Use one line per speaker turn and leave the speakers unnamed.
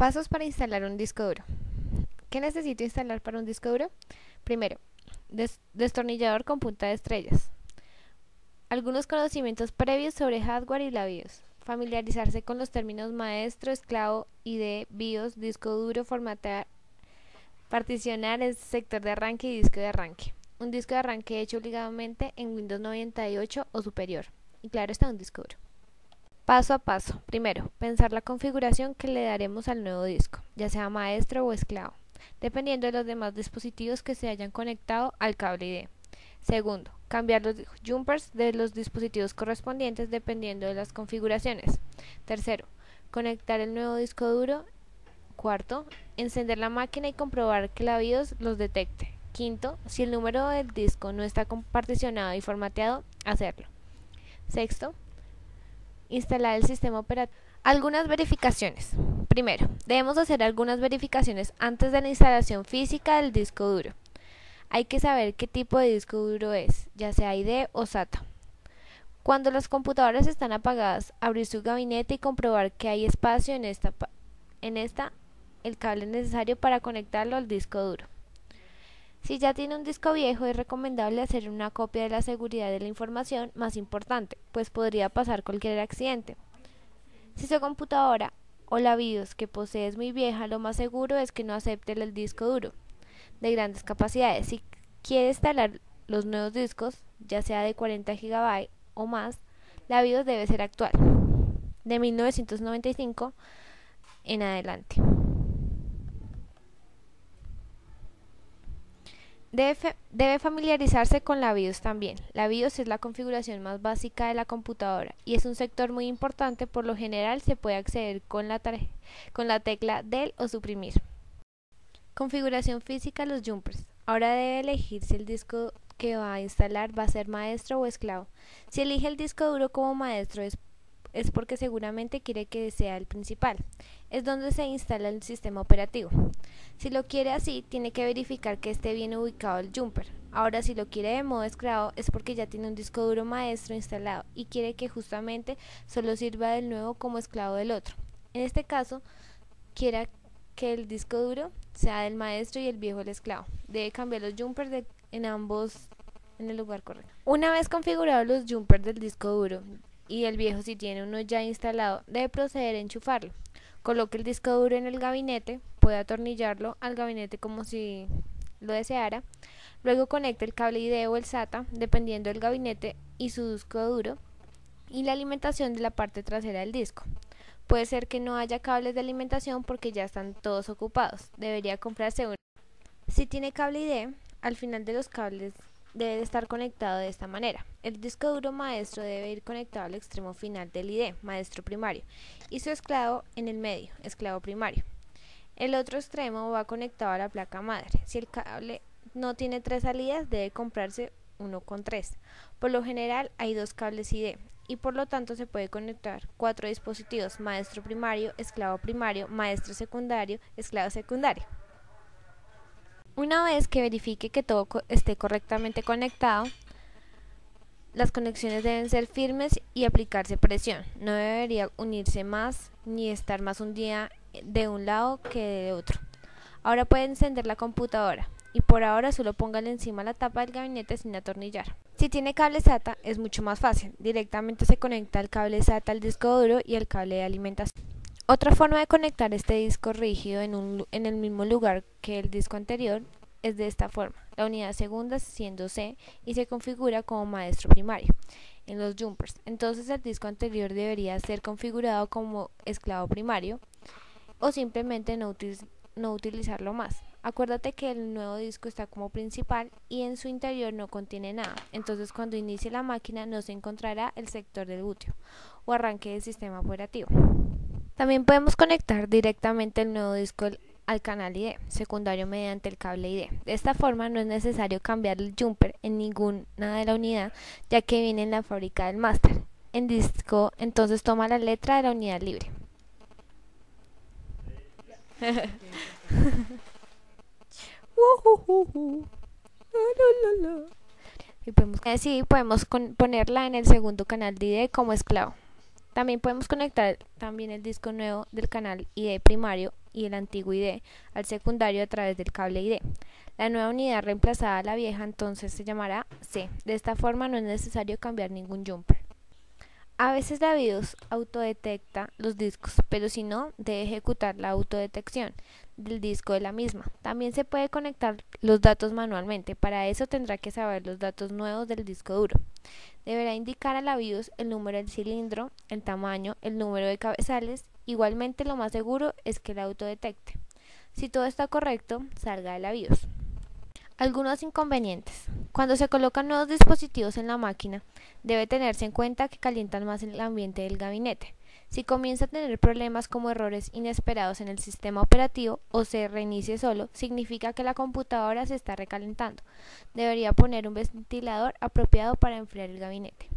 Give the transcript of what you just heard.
Pasos para instalar un disco duro. ¿Qué necesito instalar para un disco duro? Primero, destornillador con punta de estrellas. Algunos conocimientos previos sobre hardware y la BIOS. Familiarizarse con los términos maestro, esclavo, ID, BIOS, disco duro, formatear, particionar el sector de arranque y disco de arranque. Un disco de arranque hecho obligadamente en Windows 98 o superior. Y claro está, un disco duro. Paso a paso. Primero, pensar la configuración que le daremos al nuevo disco, ya sea maestro o esclavo, dependiendo de los demás dispositivos que se hayan conectado al cable ID. Segundo, cambiar los jumpers de los dispositivos correspondientes dependiendo de las configuraciones. Tercero, conectar el nuevo disco duro. Cuarto, encender la máquina y comprobar que la BIOS los detecte. Quinto, si el número del disco no está particionado y formateado, hacerlo. Sexto, instalar el sistema operativo. Algunas verificaciones. Primero, debemos hacer algunas verificaciones antes de la instalación física del disco duro. Hay que saber qué tipo de disco duro es, ya sea ID o SATA. Cuando las computadoras están apagadas, abrir su gabinete y comprobar que hay espacio en esta el cable necesario para conectarlo al disco duro. Si ya tiene un disco viejo, es recomendable hacer una copia de la seguridad de la información más importante, pues podría pasar cualquier accidente. Si su computadora o la BIOS que posee es muy vieja, lo más seguro es que no acepte el disco duro de grandes capacidades. Si quiere instalar los nuevos discos, ya sea de 40 GB o más, la BIOS debe ser actual, de 1995 en adelante. Debe familiarizarse con la BIOS también. La BIOS es la configuración más básica de la computadora y es un sector muy importante. Por lo general se puede acceder con la tecla del o suprimir. Configuración física de los jumpers. Ahora debe elegir si el disco que va a instalar va a ser maestro o esclavo. Si elige el disco duro como maestro es porque seguramente quiere que sea el principal. Es donde se instala el sistema operativo. Si lo quiere así, tiene que verificar que esté bien ubicado el jumper. Ahora, si lo quiere de modo esclavo, es porque ya tiene un disco duro maestro instalado y quiere que justamente solo sirva del nuevo como esclavo del otro. En este caso, quiera que el disco duro sea del maestro y el viejo el esclavo. Debe cambiar los jumpers en ambos en el lugar correcto. Una vez configurados los jumpers del disco duro y el viejo, si tiene uno ya instalado, debe proceder a enchufarlo. Coloque el disco duro en el gabinete, puede atornillarlo al gabinete como si lo deseara. Luego conecte el cable ID o el SATA, dependiendo del gabinete y su disco duro, y la alimentación de la parte trasera del disco. Puede ser que no haya cables de alimentación porque ya están todos ocupados. Debería comprarse uno. Si tiene cable ID, al final de los cables debe de estar conectado de esta manera. El disco duro maestro debe ir conectado al extremo final del ID, maestro primario, y su esclavo en el medio, esclavo primario. El otro extremo va conectado a la placa madre. Si el cable no tiene 3 salidas, debe comprarse uno con 3. Por lo general hay 2 cables ID y por lo tanto se puede conectar 4 dispositivos: maestro primario, maestro secundario, esclavo secundario. Una vez que verifique que todo esté correctamente conectado, las conexiones deben ser firmes y aplicarse presión. No debería unirse más ni estar más hundida de un lado que de otro. Ahora puede encender la computadora y por ahora solo póngale encima la tapa del gabinete sin atornillar. Si tiene cable SATA es mucho más fácil. Directamente se conecta el cable SATA al disco duro y el cable de alimentación. Otra forma de conectar este disco rígido en el mismo lugar que el disco anterior es de esta forma. La unidad segunda siendo C y se configura como maestro primario en los jumpers. Entonces el disco anterior debería ser configurado como esclavo primario o simplemente no utilizarlo más. Acuérdate que el nuevo disco está como principal y en su interior no contiene nada. Entonces cuando inicie la máquina no se encontrará el sector del buteo o arranque del sistema operativo. También podemos conectar directamente el nuevo disco al canal ID secundario mediante el cable ID. De esta forma no es necesario cambiar el jumper en ninguna de la unidad, ya que viene en la fábrica del máster. En disco entonces toma la letra de la unidad libre. Y podemos ponerla en el segundo canal de ID como esclavo. También podemos conectar también el disco nuevo del canal ID primario y el antiguo ID al secundario a través del cable ID. La nueva unidad reemplazada a la vieja entonces se llamará C. De esta forma no es necesario cambiar ningún jumper. A veces la BIOS autodetecta los discos, pero si no, debe ejecutar la autodetección del disco de la misma. También se puede conectar los datos manualmente. Para eso tendrá que saber los datos nuevos del disco duro. Deberá indicar a la BIOS el número del cilindro, el tamaño, el número de cabezales. Igualmente, lo más seguro es que la autodetecte. Si todo está correcto, salga de la BIOS. Algunos inconvenientes. Cuando se colocan nuevos dispositivos en la máquina, debe tenerse en cuenta que calientan más el ambiente del gabinete. Si comienza a tener problemas como errores inesperados en el sistema operativo o se reinicie solo, significa que la computadora se está recalentando. Debería poner un ventilador apropiado para enfriar el gabinete.